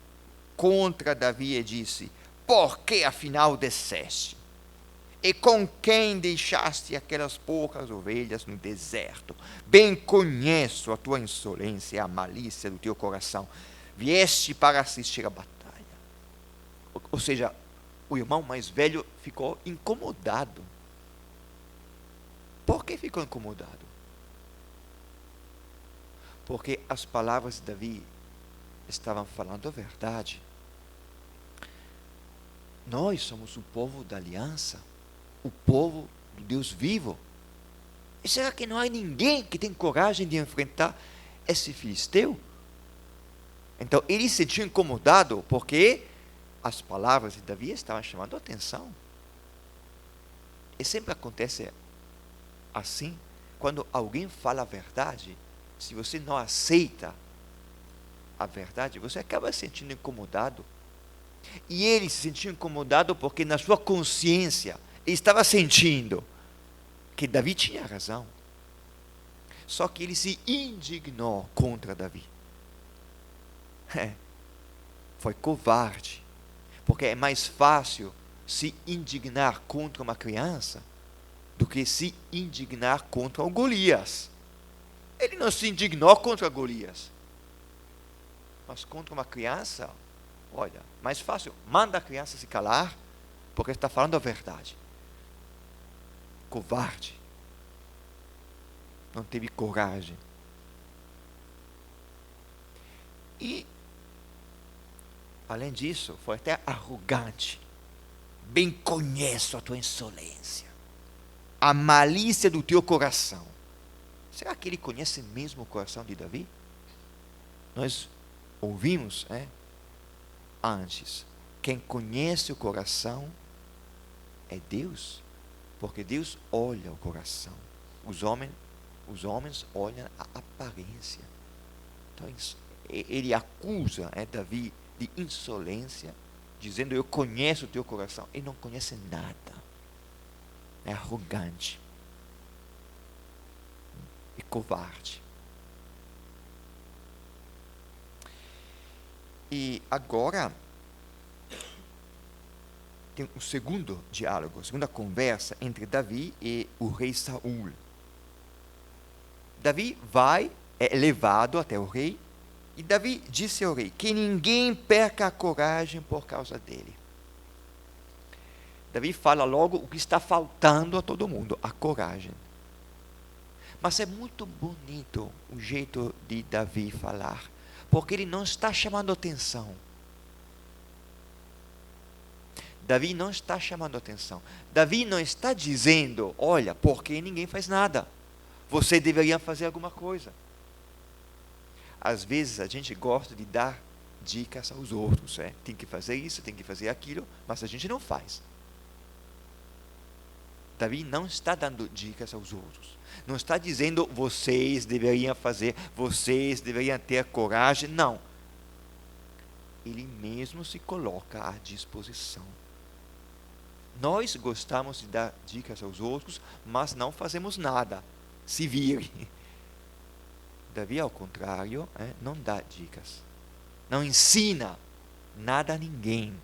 contra Davi e disse: por que afinal desceste? E com quem deixaste aquelas poucas ovelhas no deserto? Bem conheço a tua insolência e a malícia do teu coração. Vieste para assistir à batalha. Ou seja, o irmão mais velho ficou incomodado. Por que ficou incomodado? Porque as palavras de Davi estavam falando a verdade. Nós somos o povo da aliança, o povo do Deus vivo. E será que não há ninguém que tem coragem de enfrentar esse filisteu? Então ele se sentiu incomodado porque as palavras de Davi estavam chamando a atenção. E sempre acontece assim, quando alguém fala a verdade, se você não aceita a verdade, você acaba se sentindo incomodado. E ele se sentiu incomodado porque na sua consciência ele estava sentindo que Davi tinha razão. Só que ele se indignou contra Davi. Foi covarde. Porque é mais fácil se indignar contra uma criança do que se indignar contra o Golias. Ele não se indignou contra Golias. Mas contra uma criança, olha, mais fácil, manda a criança se calar, porque está falando a verdade. Covarde. Não teve coragem. E, além disso, foi até arrogante. Bem conheço a tua insolência, a malícia do teu coração. Será que ele conhece mesmo o coração de Davi? Nós ouvimos antes, quem conhece o coração é Deus, porque Deus olha o coração. Os homens olham a aparência. Então, ele acusa Davi de insolência, dizendo: eu conheço o teu coração. Ele não conhece nada. É arrogante. E covarde. E agora tem o segundo diálogo, a segunda conversa entre Davi e o rei Saul. Davi é levado até o rei, e Davi disse ao rei que ninguém perca a coragem por causa dele. Davi fala logo o que está faltando a todo mundo: a coragem. Mas é muito bonito o jeito de Davi falar, porque ele não está chamando atenção. Davi não está chamando atenção. Davi não está dizendo: olha, porque ninguém faz nada, você deveria fazer alguma coisa. Às vezes a gente gosta de dar dicas aos outros. Tem que fazer isso, tem que fazer aquilo, mas a gente não faz. Davi não está dando dicas aos outros. Não está dizendo: vocês deveriam fazer, vocês deveriam ter coragem. Não. Ele mesmo se coloca à disposição. Nós gostamos de dar dicas aos outros, mas não fazemos nada. Se vire. Davi, ao contrário, não dá dicas. Não ensina nada a ninguém.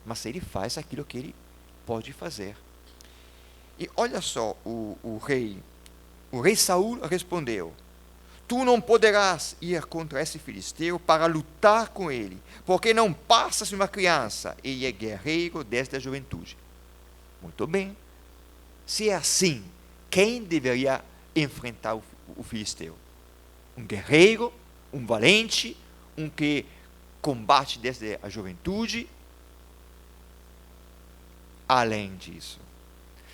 Mas ele faz aquilo que ele pode fazer. E olha só, o rei Saul respondeu: tu não poderás ir contra esse filisteu para lutar com ele, porque não passas de uma criança, ele é guerreiro desde a juventude. Muito bem. Se é assim, quem deveria enfrentar o filisteu? Um guerreiro, um valente, um que combate desde a juventude. Além disso,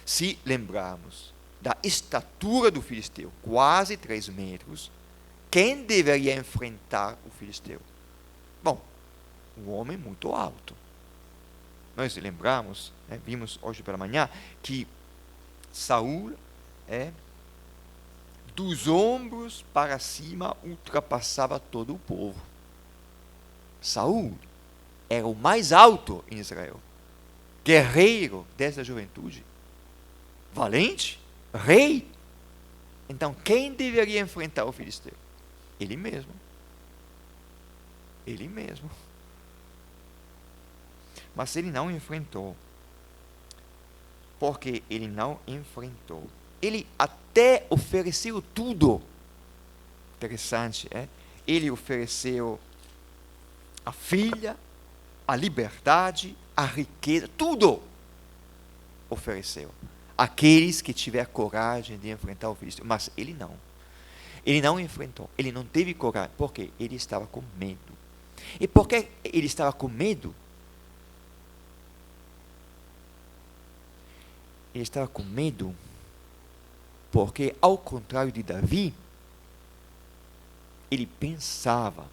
se lembrarmos da estatura do filisteu, quase 3 metros, quem deveria enfrentar o filisteu? Bom, um homem muito alto. Nós lembramos, vimos hoje pela manhã, que Saul dos ombros para cima ultrapassava todo o povo. Saul era o mais alto em Israel, guerreiro desde a juventude, valente, rei. Então, quem deveria enfrentar o filisteu? Ele mesmo. Ele mesmo. Mas ele não enfrentou. Porque ele não enfrentou. Ele até ofereceu tudo. Interessante, Ele ofereceu a filha, a liberdade, a riqueza, tudo ofereceu. Aqueles que tiver coragem de enfrentar o filisteu. Mas ele não. Ele não enfrentou. Ele não teve coragem. Por quê? Ele estava com medo. E por que ele estava com medo? Ele estava com medo porque, ao contrário de Davi, ele pensava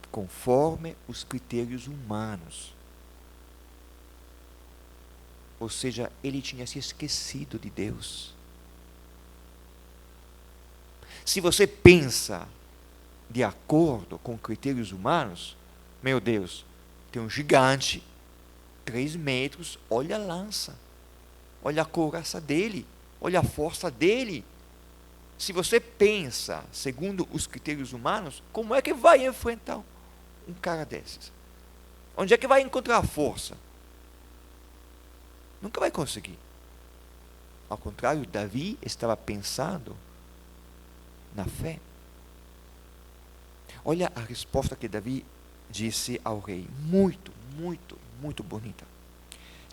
conforme os critérios humanos. Ou seja, ele tinha se esquecido de Deus. Se você pensa de acordo com critérios humanos, meu Deus, tem um gigante, 3 metros, olha a lança, olha a couraça dele, olha a força dele. Se você pensa segundo os critérios humanos, como é que vai enfrentar um cara desses? Onde é que vai encontrar a força? Nunca vai conseguir. Ao contrário, Davi estava pensando na fé. Olha a resposta que Davi disse ao rei, muito, muito, muito bonita.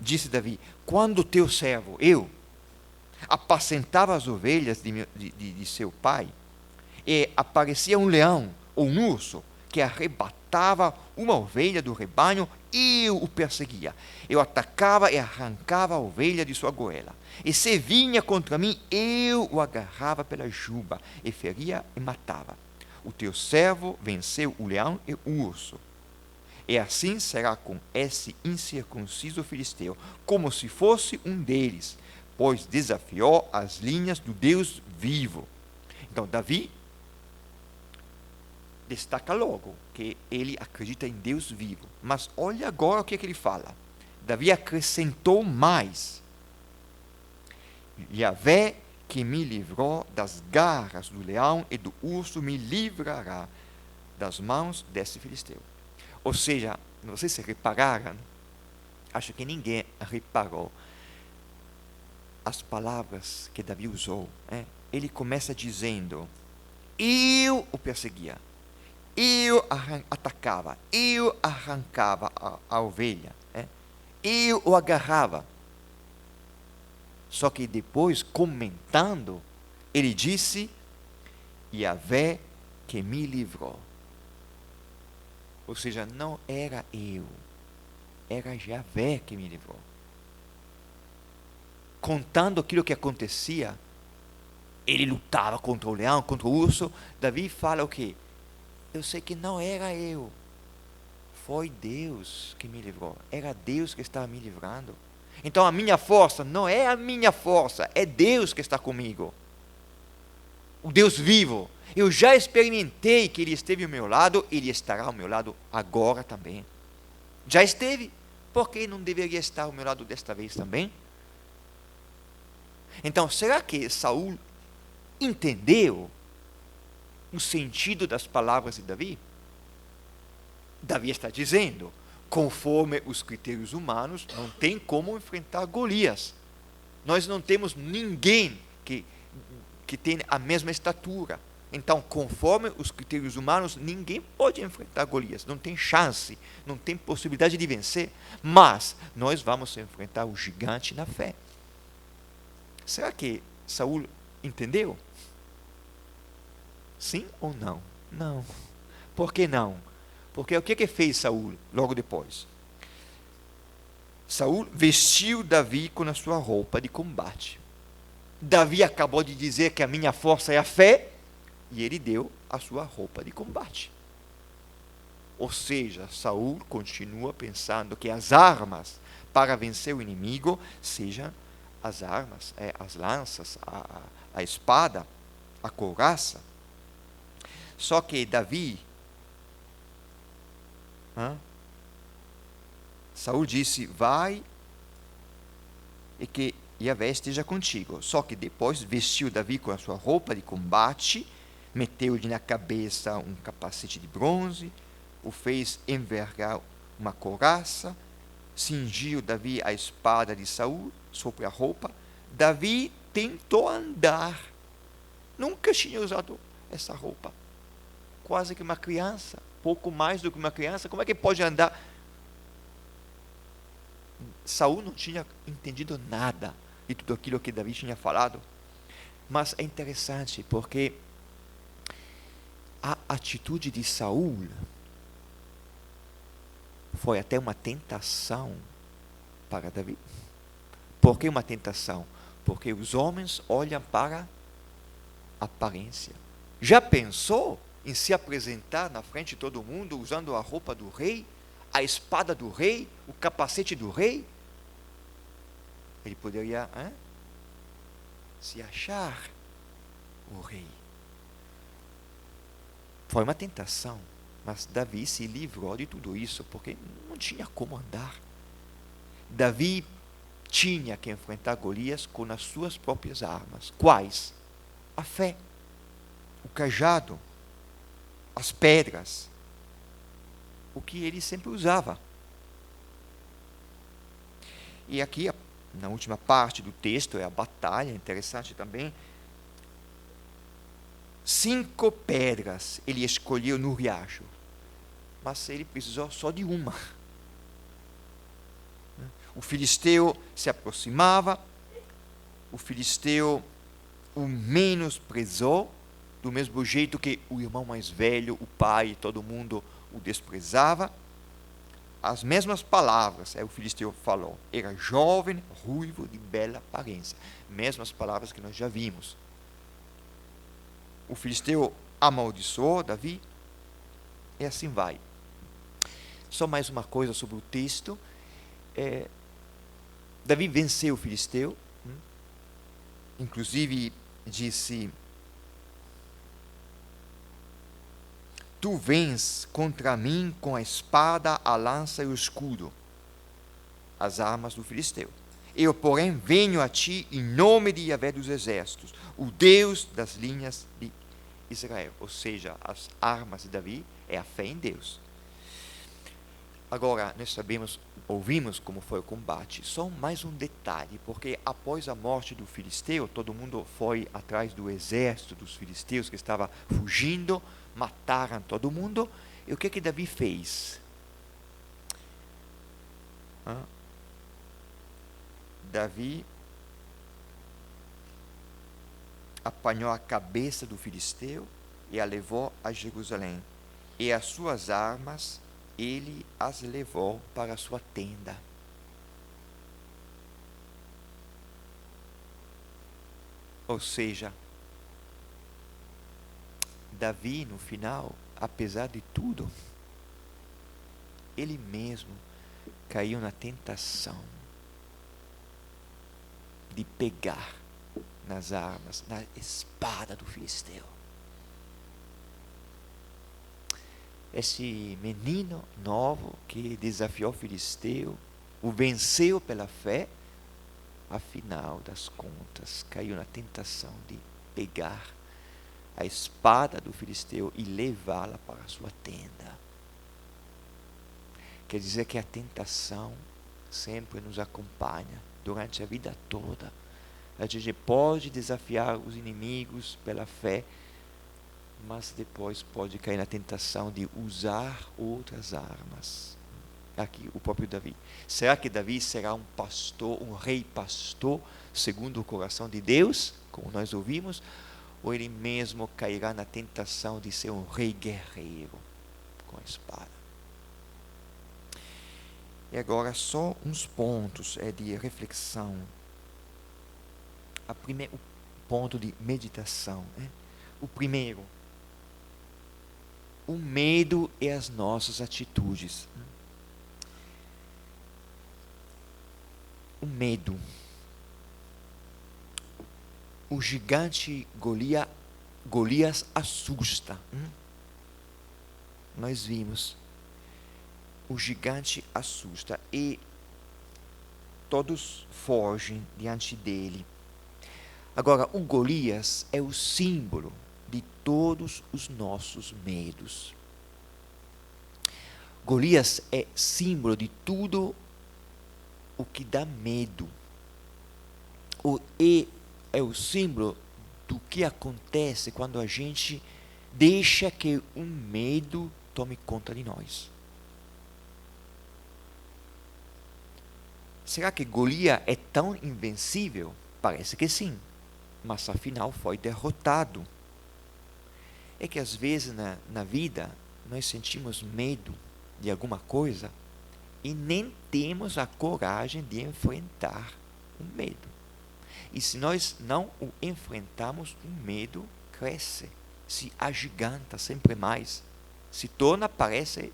Disse Davi: quando teu servo, eu, apacentava as ovelhas de seu pai, e aparecia um leão ou um urso que arrebatava uma ovelha do rebanho, eu o perseguia. Eu atacava e arrancava a ovelha de sua goela. E se vinha contra mim, eu o agarrava pela juba, e feria e matava. O teu servo venceu o leão e o urso. E assim será com esse incircunciso filisteu, como se fosse um deles, pois desafiou as linhas do Deus vivo. Então, Davi destaca logo que ele acredita em Deus vivo. Mas olha agora o que ele fala. Davi acrescentou mais: Yahvé, que me livrou das garras do leão e do urso, me livrará das mãos desse filisteu. Ou seja, não sei se repararam, acho que ninguém reparou as palavras que Davi usou. Ele começa dizendo: eu o perseguia, eu atacava, eu arrancava a ovelha, eu o agarrava. Só que depois, comentando, ele disse: Yahvé que me livrou. Ou seja, não era eu, era Yahvé que me livrou. Contando aquilo que acontecia, ele lutava contra o leão, contra o urso. Davi fala o quê? Eu sei que não era eu, foi Deus que me livrou, era Deus que estava me livrando. Então a minha força não é a minha força, é Deus que está comigo, o Deus vivo. Eu já experimentei que Ele esteve ao meu lado, Ele estará ao meu lado agora também. Já esteve, por que não deveria estar ao meu lado desta vez também? Então, será que Saul entendeu o sentido das palavras de Davi? Davi está dizendo: conforme os critérios humanos, não tem como enfrentar Golias. Nós não temos ninguém que tenha a mesma estatura. Então, conforme os critérios humanos, ninguém pode enfrentar Golias. Não tem chance, não tem possibilidade de vencer. Mas nós vamos enfrentar o gigante na fé. Será que Saul entendeu? Sim ou não? Não. Por que não? Porque o que fez Saul logo depois? Saul vestiu Davi com a sua roupa de combate. Davi acabou de dizer que a minha força é a fé, e ele deu a sua roupa de combate. Ou seja, Saul continua pensando que as armas para vencer o inimigo sejam as armas, as lanças, a espada, a couraça. Só que Davi, Saul disse: vai e que Yahvé esteja contigo. Só que depois vestiu Davi com a sua roupa de combate, meteu-lhe na cabeça um capacete de bronze, o fez envergar uma couraça, cingiu Davi a espada de Saul sobre a roupa. Davi tentou andar. Nunca tinha usado essa roupa. Quase que uma criança, pouco mais do que uma criança. Como é que pode andar? Saul não tinha entendido nada de tudo aquilo que Davi tinha falado. Mas é interessante porque a atitude de Saul foi até uma tentação para Davi. Por que uma tentação? Porque os homens olham para a aparência. Já pensou em se apresentar na frente de todo mundo usando a roupa do rei, a espada do rei, o capacete do rei? Ele poderia se achar o rei. Foi uma tentação, mas Davi se livrou de tudo isso, porque não tinha como andar. Davi tinha que enfrentar Golias com as suas próprias armas. Quais? A fé, o cajado, as pedras, o que ele sempre usava. E aqui, na última parte do texto, é a batalha, interessante também. 5 pedras ele escolheu no riacho, mas ele precisou só de uma. O filisteu se aproximava, o filisteu o menosprezou, do mesmo jeito que o irmão mais velho, o pai, todo mundo o desprezava. As mesmas palavras o filisteu falou. Era jovem, ruivo, de bela aparência. Mesmas palavras que nós já vimos. O filisteu amaldiçoou Davi, e assim vai. Só mais uma coisa sobre o texto. Davi venceu o filisteu, inclusive disse: tu vens contra mim com a espada, a lança e o escudo, as armas do filisteu. Eu, porém, venho a ti em nome de Yahvé dos exércitos, o Deus das linhas de Israel. Ou seja, as armas de Davi é a fé em Deus. Agora, nós ouvimos como foi o combate. Só mais um detalhe, porque após a morte do filisteu, todo mundo foi atrás do exército dos filisteus que estava fugindo, mataram todo mundo. E o que Davi fez? Davi apanhou a cabeça do filisteu e a levou a Jerusalém. E as suas armas ele as levou para a sua tenda. Ou seja, Davi, no final, apesar de tudo, ele mesmo caiu na tentação de pegar nas armas, na espada do filisteu. Esse menino novo que desafiou o filisteu, o venceu pela fé, afinal das contas, caiu na tentação de pegar a espada do filisteu e levá-la para a sua tenda. Quer dizer que a tentação sempre nos acompanha durante a vida toda. A gente pode desafiar os inimigos pela fé, mas depois pode cair na tentação de usar outras armas. Aqui, o próprio Davi. Será que Davi será um pastor, um rei pastor, segundo o coração de Deus, como nós ouvimos? Ou ele mesmo cairá na tentação de ser um rei guerreiro com a espada? E agora só uns pontos de reflexão. O ponto de meditação. O primeiro, o medo e as nossas atitudes. O medo. O gigante Golias assusta. Nós vimos. O gigante assusta e todos fogem diante dele. Agora, o Golias é o símbolo de todos os nossos medos. Golias é símbolo de tudo o que dá medo. E é o símbolo do que acontece quando a gente deixa que um medo tome conta de nós. Será que Golias é tão invencível? Parece que sim, mas afinal foi derrotado. É que às vezes na vida nós sentimos medo de alguma coisa e nem temos a coragem de enfrentar o medo. E se nós não o enfrentarmos, o medo cresce, se agiganta sempre mais, se torna, parece,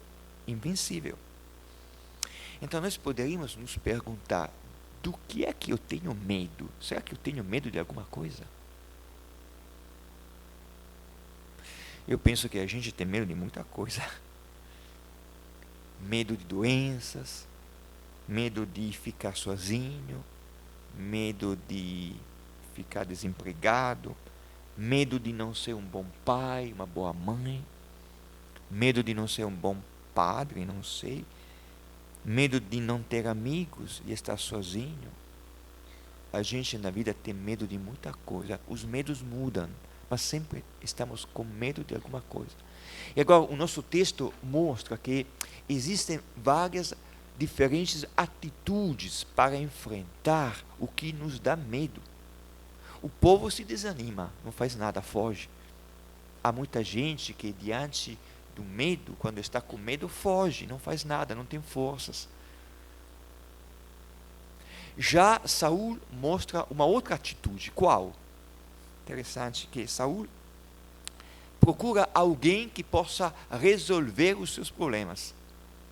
invencível. Então nós poderíamos nos perguntar: do que é que eu tenho medo? Será que eu tenho medo de alguma coisa? Eu penso que a gente tem medo de muita coisa. Medo de doenças, medo de ficar sozinho, medo de ficar desempregado, medo de não ser um bom pai, uma boa mãe, medo de não ser um bom padre, não sei, medo de não ter amigos e estar sozinho. A gente na vida tem medo de muita coisa. Os medos mudam mas sempre estamos com medo de alguma coisa. E agora o nosso texto mostra que existem várias diferentes atitudes para enfrentar o que nos dá medo. O povo se desanima, não faz nada, foge. Há muita gente que diante do medo, quando está com medo, foge, não faz nada, não tem forças. Já Saul mostra uma outra atitude. Qual? Interessante que Saul procura alguém que possa resolver os seus problemas.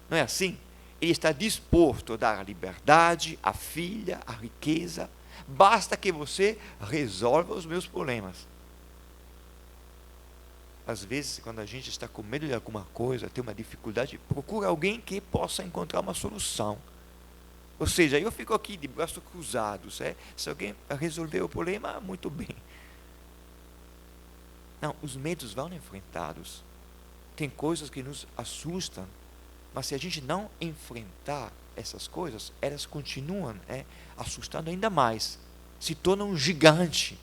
Não é assim? Ele está disposto a dar a liberdade, a filha, a riqueza. Basta que você resolva os meus problemas. Às vezes, quando a gente está com medo de alguma coisa, tem uma dificuldade, procura alguém que possa encontrar uma solução. Ou seja, eu fico aqui de braços cruzados. Se alguém resolver o problema, muito bem. Não, os medos vão enfrentados. Tem coisas que nos assustam, mas se a gente não enfrentar essas coisas, elas continuam assustando ainda mais. Se tornam um gigante.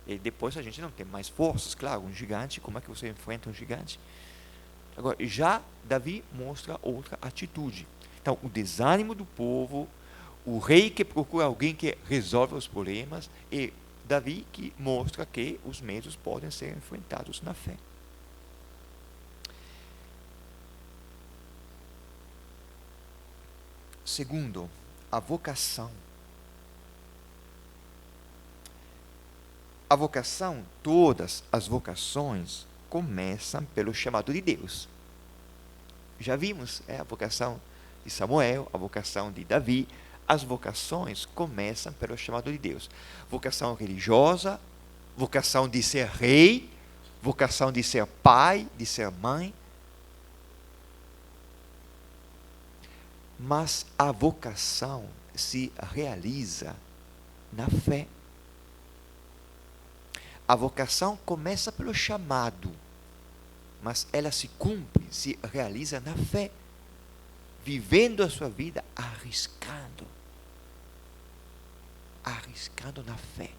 E depois a gente não tem mais forças, claro, um gigante, como é que você enfrenta um gigante? Agora, já Davi mostra outra atitude. Então, o desânimo do povo, o rei que procura alguém que resolve os problemas, e Davi que mostra que os medos podem ser enfrentados na fé. Segundo, a vocação. A vocação, todas as vocações começam pelo chamado de Deus. Já vimos a vocação de Samuel, a vocação de Davi. As vocações começam pelo chamado de Deus. Vocação religiosa, vocação de ser rei, vocação de ser pai, de ser mãe. Mas a vocação se realiza na fé. A vocação começa pelo chamado, mas ela se cumpre, se realiza na fé, vivendo a sua vida arriscando na fé.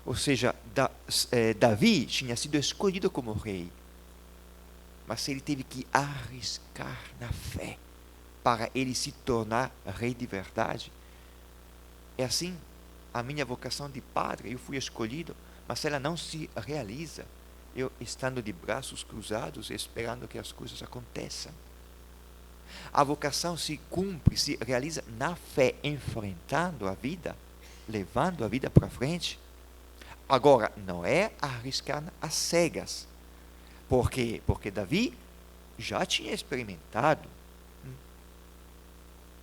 Ou seja, Davi tinha sido escolhido como rei, mas ele teve que arriscar na fé para ele se tornar rei de verdade. É assim, a minha vocação de padre, eu fui escolhido, mas ela não se realiza, eu estando de braços cruzados, esperando que as coisas aconteçam. A vocação se cumpre, se realiza na fé, enfrentando a vida, levando a vida para frente. Agora, não é arriscar às cegas. Por quê? Porque Davi já tinha experimentado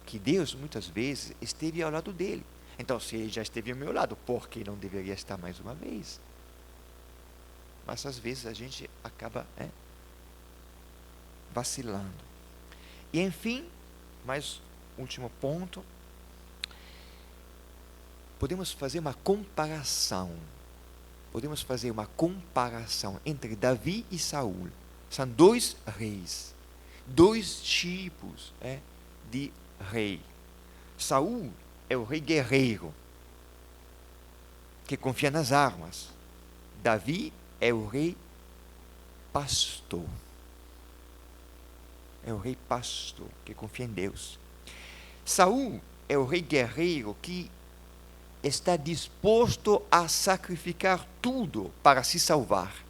que Deus muitas vezes esteve ao lado dele. Então, se ele já esteve ao meu lado, por que não deveria estar mais uma vez? Mas às vezes a gente acaba vacilando. E enfim, mais último ponto, podemos fazer uma comparação. Podemos fazer uma comparação entre Davi e Saul. São dois reis, dois tipos de rei. Saul é o rei guerreiro, que confia nas armas. Davi é o rei pastor. É o rei pastor, que confia em Deus. Saul é o rei guerreiro que está disposto a sacrificar tudo para se salvar.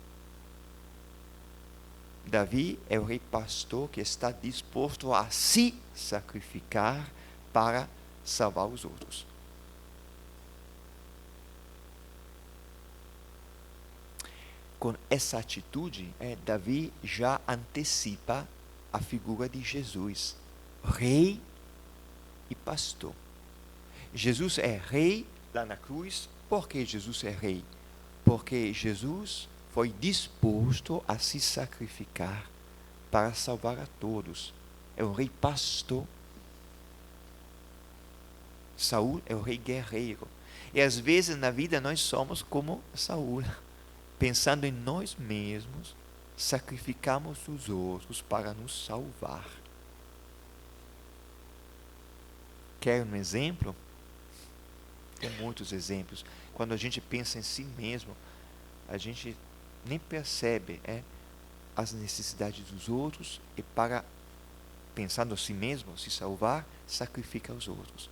Davi é o rei pastor que está disposto a se sacrificar para salvar os outros. Com essa atitude, Davi já antecipa a figura de Jesus, rei e pastor. Jesus é rei lá na cruz. Por que Jesus é rei? Porque Jesus foi disposto a se sacrificar para salvar a todos. É o rei pastor. Saul é o rei guerreiro. E às vezes na vida nós somos como Saul. Pensando em nós mesmos, sacrificamos os outros para nos salvar. Quer um exemplo? Tem muitos exemplos. Quando a gente pensa em si mesmo, a gente nem percebe as necessidades dos outros e para, pensando em si mesmo, se salvar, sacrifica os outros.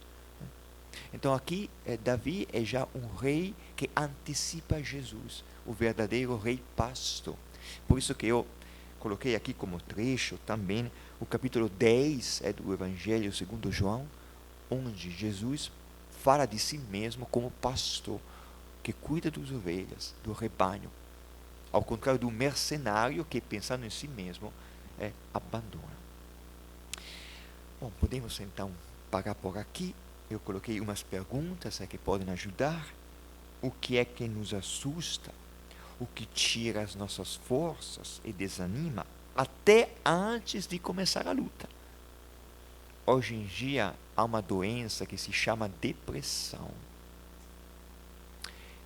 Então aqui, Davi é já um rei que antecipa Jesus, o verdadeiro rei pastor. Por isso que eu coloquei aqui como trecho também o capítulo 10 do Evangelho segundo João, onde Jesus fala de si mesmo como pastor, que cuida das ovelhas, do rebanho. Ao contrário do mercenário que, pensando em si mesmo, abandona. Bom, podemos então parar por aqui. Eu coloquei umas perguntas que podem ajudar. O que é que nos assusta? O que tira as nossas forças e desanima até antes de começar a luta? Hoje em dia há uma doença que se chama depressão.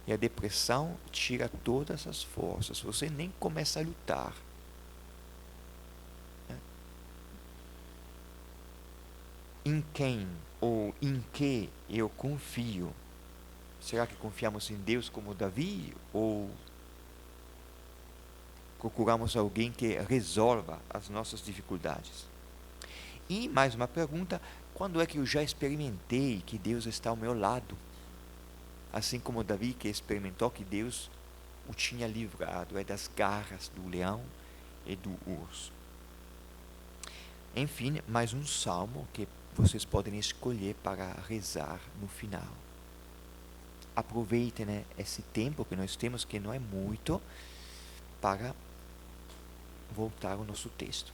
E a depressão tira todas as forças. Você nem começa a lutar. Em quem ou em que eu confio? Será que confiamos em Deus como Davi? Ou procuramos alguém que resolva as nossas dificuldades? E mais uma pergunta: quando é que eu já experimentei que Deus está ao meu lado? Assim como Davi, que experimentou que Deus o tinha livrado das garras do leão e do urso. Enfim, mais um salmo que vocês podem escolher para rezar no final. Aproveitem esse tempo que nós temos, que não é muito, para voltar ao nosso texto.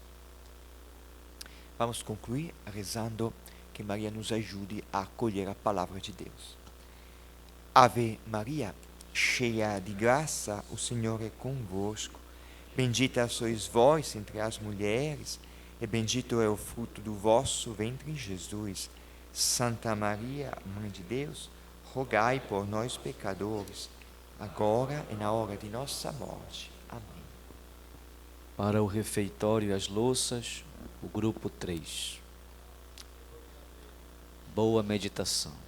Vamos concluir rezando que Maria nos ajude a acolher a palavra de Deus. Ave Maria, cheia de graça, o Senhor é convosco. Bendita sois vós entre as mulheres, e bendito é o fruto do vosso ventre, Jesus. Santa Maria, Mãe de Deus, rogai por nós, pecadores, agora e na hora de nossa morte. Amém. Para o refeitório e as louças, o grupo 3. Boa meditação.